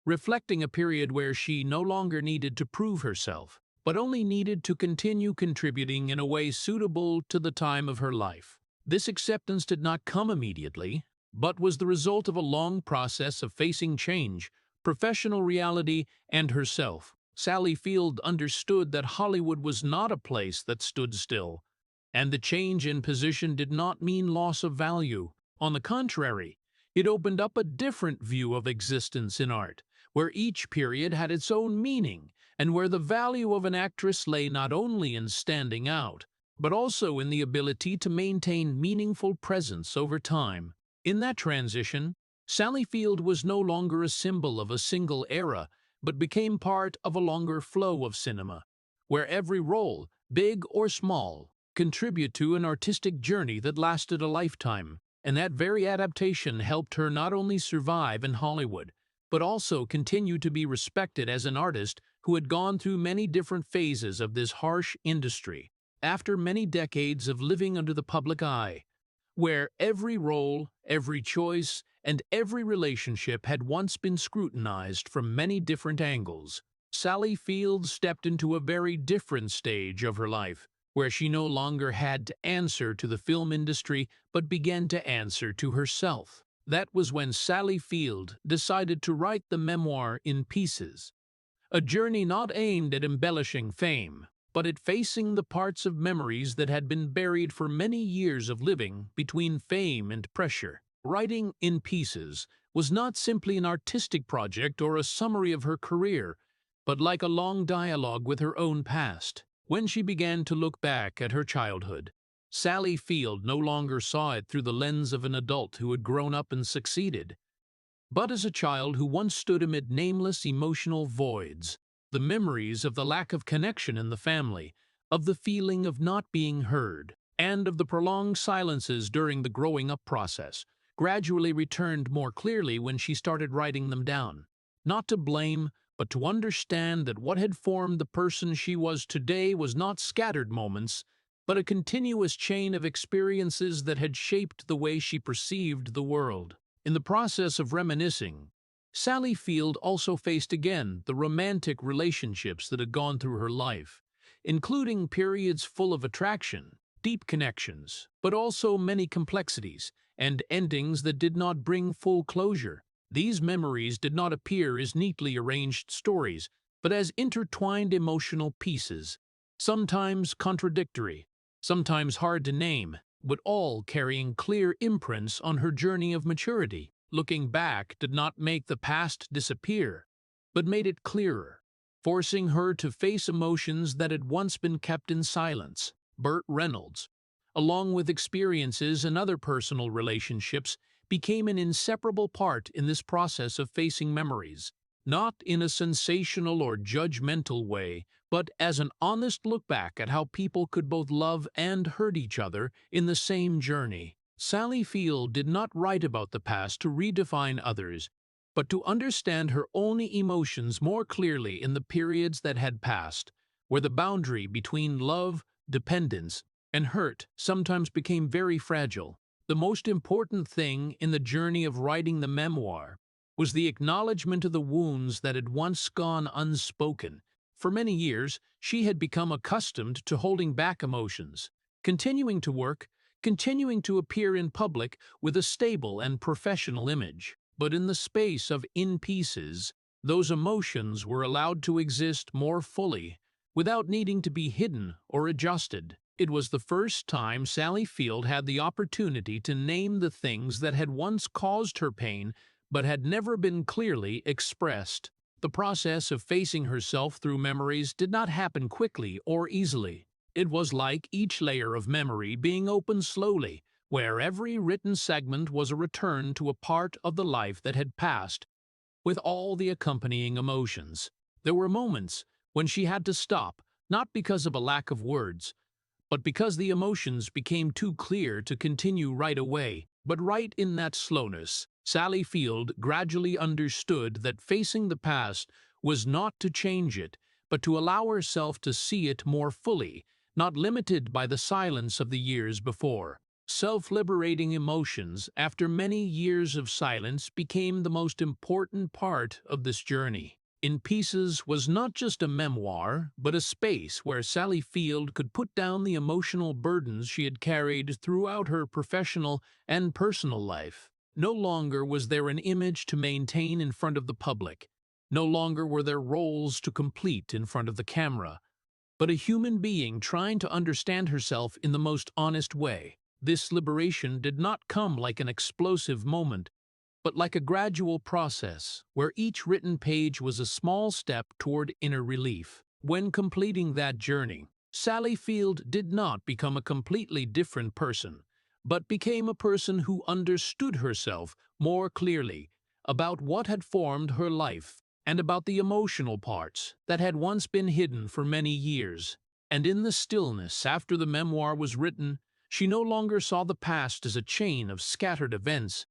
reflecting a period where she no longer needed to prove herself, but only needed to continue contributing in a way suitable to the time of her life. This acceptance did not come immediately, but was the result of a long process of facing change, professional reality, and herself. Sally Field understood that Hollywood was not a place that stood still, and the change in position did not mean loss of value. On the contrary, it opened up a different view of existence in art, where each period had its own meaning, and where the value of an actress lay not only in standing out, but also in the ability to maintain meaningful presence over time. In that transition, Sally Field was no longer a symbol of a single era, but became part of a longer flow of cinema, where every role, big or small, contributed to an artistic journey that lasted a lifetime. And that very adaptation helped her not only survive in Hollywood, but also continue to be respected as an artist who had gone through many different phases of this harsh industry. After many decades of living under the public eye, where every role, every choice, and every relationship had once been scrutinized from many different angles, Sally Field stepped into a very different stage of her life, where she no longer had to answer to the film industry but began to answer to herself. That was when Sally Field decided to write the memoir In Pieces, a journey not aimed at embellishing fame, but at facing the parts of memories that had been buried for many years of living between fame and pressure. Writing In Pieces was not simply an artistic project or a summary of her career, but like a long dialogue with her own past. When she began to look back at her childhood, Sally Field no longer saw it through the lens of an adult who had grown up and succeeded, but as a child who once stood amid nameless emotional voids. The memories of the lack of connection in the family, of the feeling of not being heard, and of the prolonged silences during the growing up process gradually returned more clearly when she started writing them down. Not to blame, but to understand that what had formed the person she was today was not scattered moments, but a continuous chain of experiences that had shaped the way she perceived the world. In the process of reminiscing, Sally Field also faced again the romantic relationships that had gone through her life, including periods full of attraction, deep connections, but also many complexities and endings that did not bring full closure. These memories did not appear as neatly arranged stories, but as intertwined emotional pieces, sometimes contradictory, sometimes hard to name, but all carrying clear imprints on her journey of maturity. Looking back did not make the past disappear, but made it clearer, forcing her to face emotions that had once been kept in silence. Burt Reynolds, along with experiences and other personal relationships, became an inseparable part in this process of facing memories, not in a sensational or judgmental way, but as an honest look back at how people could both love and hurt each other in the same journey. Sally Field did not write about the past to redefine others, but to understand her own emotions more clearly in the periods that had passed, where the boundary between love, dependence, and hurt sometimes became very fragile. The most important thing in the journey of writing the memoir was the acknowledgement of the wounds that had once gone unspoken. For many years, she had become accustomed to holding back emotions, continuing to work, continuing to appear in public with a stable and professional image. But in the space of In Pieces, those emotions were allowed to exist more fully, without needing to be hidden or adjusted. It was the first time Sally Field had the opportunity to name the things that had once caused her pain but had never been clearly expressed. The process of facing herself through memories did not happen quickly or easily. It was like each layer of memory being opened slowly, where every written segment was a return to a part of the life that had passed, with all the accompanying emotions. There were moments when she had to stop, not because of a lack of words, but because the emotions became too clear to continue right away. But right in that slowness, Sally Field gradually understood that facing the past was not to change it, but to allow herself to see it more fully, not limited by the silence of the years before. Self-liberating emotions, after many years of silence, became the most important part of this journey. In Pieces was not just a memoir, but a space where Sally Field could put down the emotional burdens she had carried throughout her professional and personal life. No longer was there an image to maintain in front of the public. No longer were there roles to complete in front of the camera, but a human being trying to understand herself in the most honest way. This liberation did not come like an explosive moment, but like a gradual process, where each written page was a small step toward inner relief. When completing that journey, Sally Field did not become a completely different person, but became a person who understood herself more clearly, about what had formed her life, and about the emotional parts that had once been hidden for many years. And in the stillness after the memoir was written, she no longer saw the past as a chain of scattered events,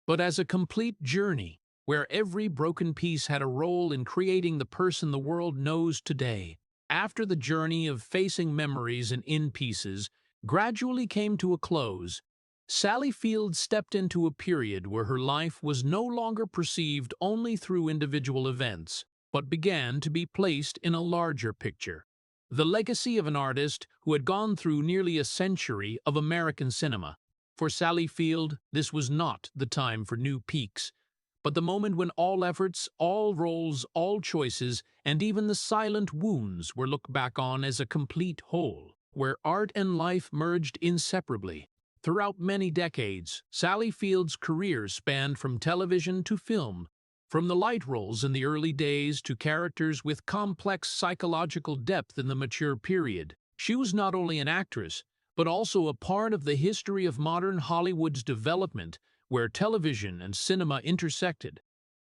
but as a complete journey, where every broken piece had a role in creating the person the world knows today. After the journey of facing memories and In Pieces gradually came to a close, Sally Field stepped into a period where her life was no longer perceived only through individual events, but began to be placed in a larger picture. The legacy of an artist who had gone through nearly a century of American cinema. For Sally Field, this was not the time for new peaks, but the moment when all efforts, all roles, all choices, and even the silent wounds were looked back on as a complete whole, where art and life merged inseparably. Throughout many decades, Sally Field's career spanned from television to film, from the light roles in the early days to characters with complex psychological depth in the mature period. She was not only an actress, but also a part of the history of modern Hollywood's development, where television and cinema intersected,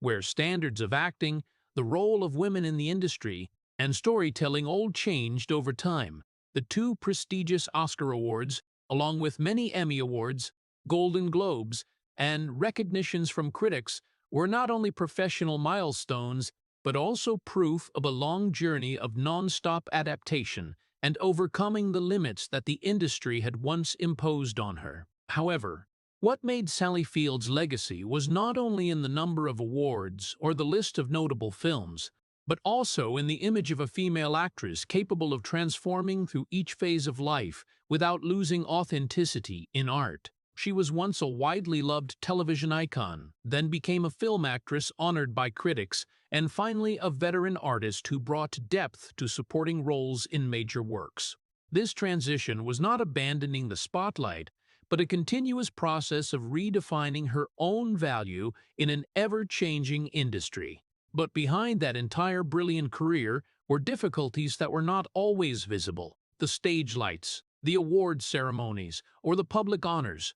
where standards of acting, the role of women in the industry, and storytelling all changed over time. The two prestigious Oscar awards, along with many Emmy Awards, Golden Globes, and recognitions from critics, were not only professional milestones, but also proof of a long journey of non-stop adaptation and overcoming the limits that the industry had once imposed on her. However, what made Sally Field's legacy was not only in the number of awards or the list of notable films, but also in the image of a female actress capable of transforming through each phase of life without losing authenticity in art. She was once a widely loved television icon, then became a film actress honored by critics, and finally a veteran artist who brought depth to supporting roles in major works. This transition was not abandoning the spotlight, but a continuous process of redefining her own value in an ever-changing industry. But behind that entire brilliant career were difficulties that were not always visible. The stage lights, the awards ceremonies, or the public honors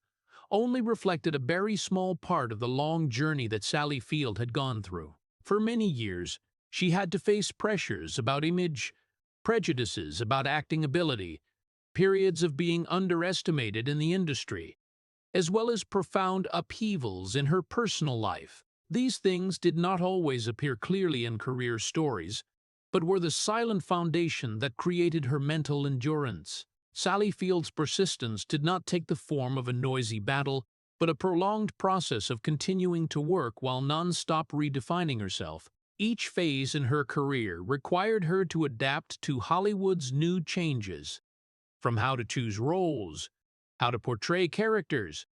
only reflected a very small part of the long journey that Sally Field had gone through. For many years, she had to face pressures about image, prejudices about acting ability, periods of being underestimated in the industry, as well as profound upheavals in her personal life. These things did not always appear clearly in career stories, but were the silent foundation that created her mental endurance. Sally Field's persistence did not take the form of a noisy battle, but a prolonged process of continuing to work while non-stop redefining herself. Each phase in her career required her to adapt to Hollywood's new changes, from how to choose roles, how to portray characters,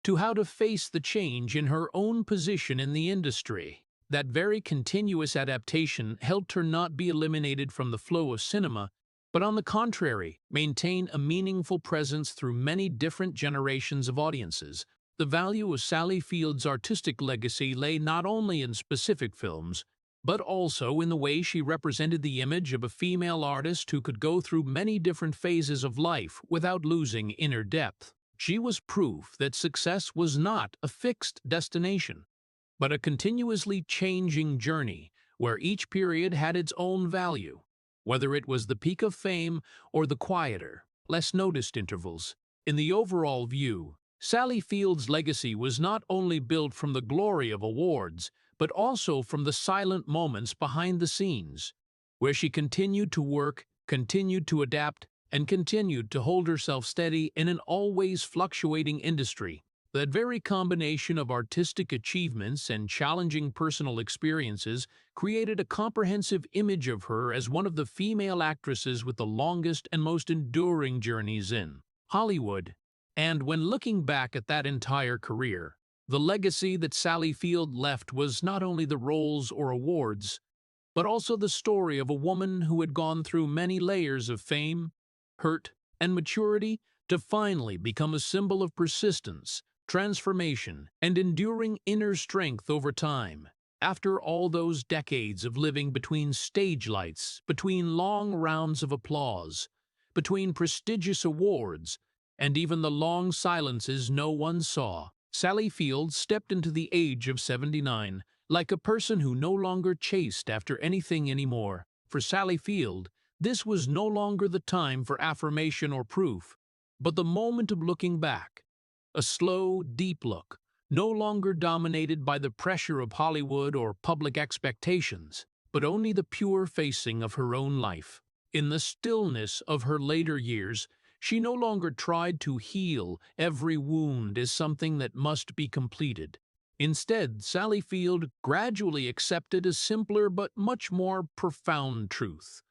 to how to face the change in her own position in the industry. That very continuous adaptation helped her not be eliminated from the flow of cinema, but on the contrary, maintain a meaningful presence through many different generations of audiences. The value of Sally Field's artistic legacy lay not only in specific films, but also in the way she represented the image of a female artist who could go through many different phases of life without losing inner depth. She was proof that success was not a fixed destination, but a continuously changing journey where each period had its own value, whether it was the peak of fame or the quieter, less noticed intervals. In the overall view, Sally Field's legacy was not only built from the glory of awards, but also from the silent moments behind the scenes, where she continued to work, continued to adapt, and continued to hold herself steady in an always fluctuating industry. That very combination of artistic achievements and challenging personal experiences created a comprehensive image of her as one of the female actresses with the longest and most enduring journeys in Hollywood. And when looking back at that entire career, the legacy that Sally Field left was not only the roles or awards, but also the story of a woman who had gone through many layers of fame, hurt, and maturity to finally become a symbol of persistence, transformation, and enduring inner strength over time. After all those decades of living between stage lights, between long rounds of applause, between prestigious awards, and even the long silences no one saw, Sally Field stepped into the age of 79, like a person who no longer chased after anything anymore. For Sally Field, this was no longer the time for affirmation or proof, but the moment of looking back. A slow, deep look, no longer dominated by the pressure of Hollywood or public expectations, but only the pure facing of her own life. In the stillness of her later years, she no longer tried to heal every wound as something that must be completed. Instead, Sally Field gradually accepted a simpler but much more profound truth.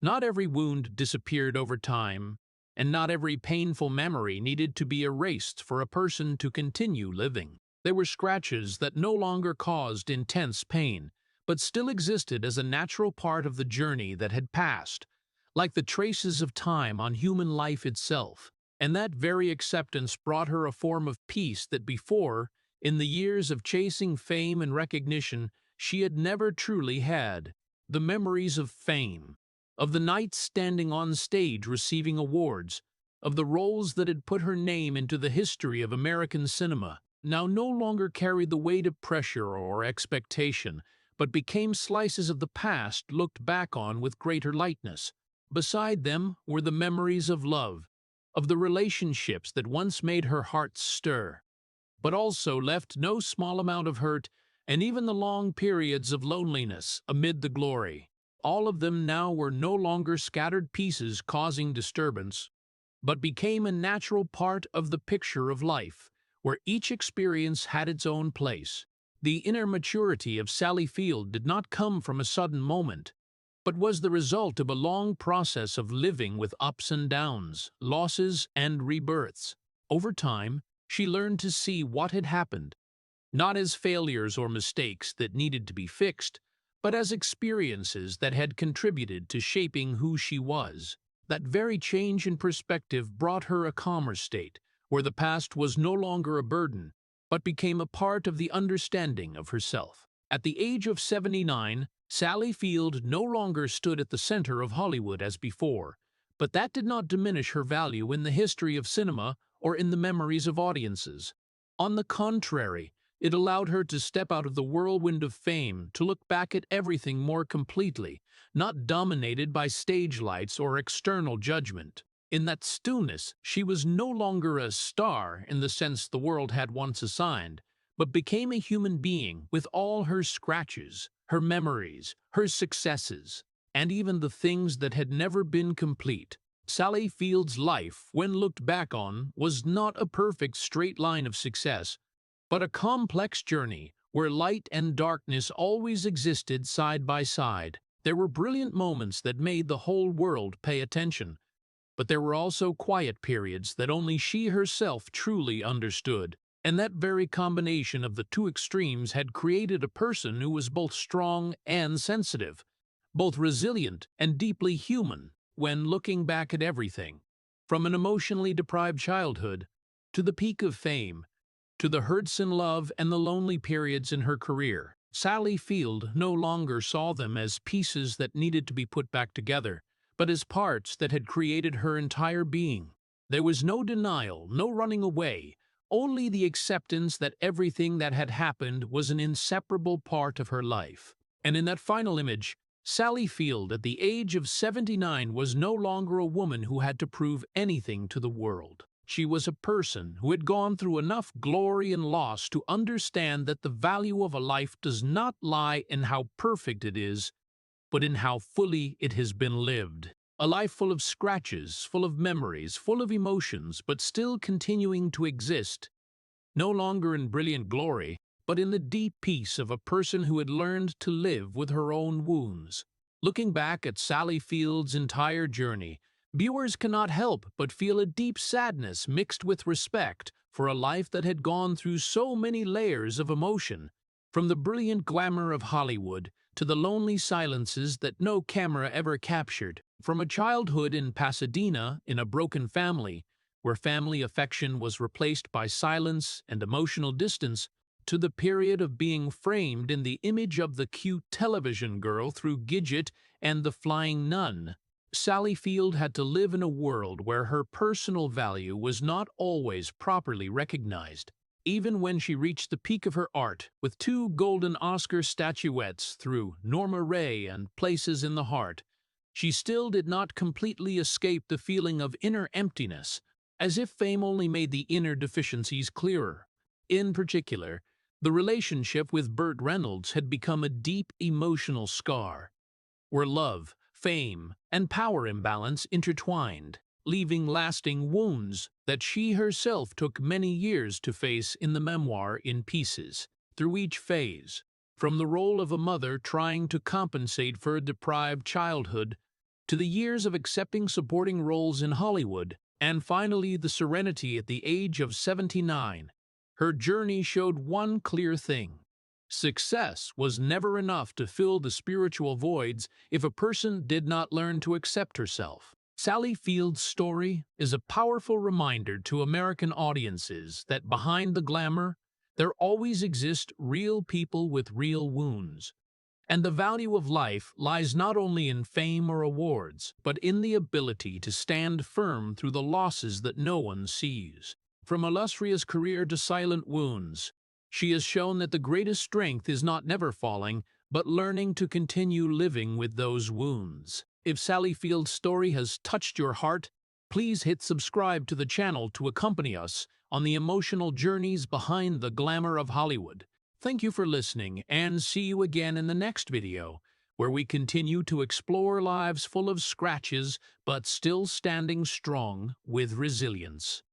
Not every wound disappeared over time, and not every painful memory needed to be erased for a person to continue living. There were scratches that no longer caused intense pain, but still existed as a natural part of the journey that had passed, like the traces of time on human life itself. And that very acceptance brought her a form of peace that before, in the years of chasing fame and recognition, she had never truly had. The memories of fame, of the nights standing on stage receiving awards, of the roles that had put her name into the history of American cinema, now no longer carried the weight of pressure or expectation, but became slices of the past looked back on with greater lightness. Beside them were the memories of love, of the relationships that once made her heart stir, but also left no small amount of hurt and even the long periods of loneliness amid the glory. All of them now were no longer scattered pieces causing disturbance, but became a natural part of the picture of life, where each experience had its own place. The inner maturity of Sally Field did not come from a sudden moment, but was the result of a long process of living with ups and downs, losses and rebirths. Over time, she learned to see what had happened, not as failures or mistakes that needed to be fixed, but as experiences that had contributed to shaping who she was. That very change in perspective brought her a calmer state, where the past was no longer a burden, but became a part of the understanding of herself. At the age of 79, Sally Field no longer stood at the center of Hollywood as before, but that did not diminish her value in the history of cinema or in the memories of audiences. On the contrary, it allowed her to step out of the whirlwind of fame to look back at everything more completely, not dominated by stage lights or external judgment. In that stillness, she was no longer a star in the sense the world had once assigned, but became a human being with all her scratches, her memories, her successes, and even the things that had never been complete. Sally Field's life, when looked back on, was not a perfect straight line of success, but a complex journey where light and darkness always existed side by side. There were brilliant moments that made the whole world pay attention, but there were also quiet periods that only she herself truly understood. And that very combination of the two extremes had created a person who was both strong and sensitive, both resilient and deeply human when looking back at everything. From an emotionally deprived childhood, to the peak of fame, to the hurts in love and the lonely periods in her career, Sally Field no longer saw them as pieces that needed to be put back together, but as parts that had created her entire being. There was no denial, no running away, only the acceptance that everything that had happened was an inseparable part of her life. And in that final image, Sally Field, at the age of 79, was no longer a woman who had to prove anything to the world. She was a person who had gone through enough glory and loss to understand that the value of a life does not lie in how perfect it is, but in how fully it has been lived. A life full of scratches, full of memories, full of emotions, but still continuing to exist, no longer in brilliant glory, but in the deep peace of a person who had learned to live with her own wounds. Looking back at Sally Field's entire journey, viewers cannot help but feel a deep sadness mixed with respect for a life that had gone through so many layers of emotion, from the brilliant glamour of Hollywood to the lonely silences that no camera ever captured. From a childhood in Pasadena in a broken family, where family affection was replaced by silence and emotional distance, to the period of being framed in the image of the cute television girl through Gidget and The Flying Nun, Sally Field had to live in a world where her personal value was not always properly recognized. Even when she reached the peak of her art, with 2 golden Oscar statuettes through Norma Rae and Places in the Heart, she still did not completely escape the feeling of inner emptiness, as if fame only made the inner deficiencies clearer. In particular, the relationship with Burt Reynolds had become a deep emotional scar, where love, fame, and power imbalance intertwined, leaving lasting wounds that she herself took many years to face in the memoir In Pieces. Through each phase, from the role of a mother trying to compensate for a deprived childhood, to the years of accepting supporting roles in Hollywood, and finally the serenity at the age of 79, her journey showed one clear thing. Success was never enough to fill the spiritual voids if a person did not learn to accept herself. Sally Field's story is a powerful reminder to American audiences that behind the glamour, there always exist real people with real wounds. And the value of life lies not only in fame or awards, but in the ability to stand firm through the losses that no one sees. From illustrious career to silent wounds, she has shown that the greatest strength is not never falling, but learning to continue living with those wounds. If Sally Field's story has touched your heart, please hit subscribe to the channel to accompany us on the emotional journeys behind the glamour of Hollywood. Thank you for listening, and see you again in the next video, where we continue to explore lives full of scratches but still standing strong with resilience.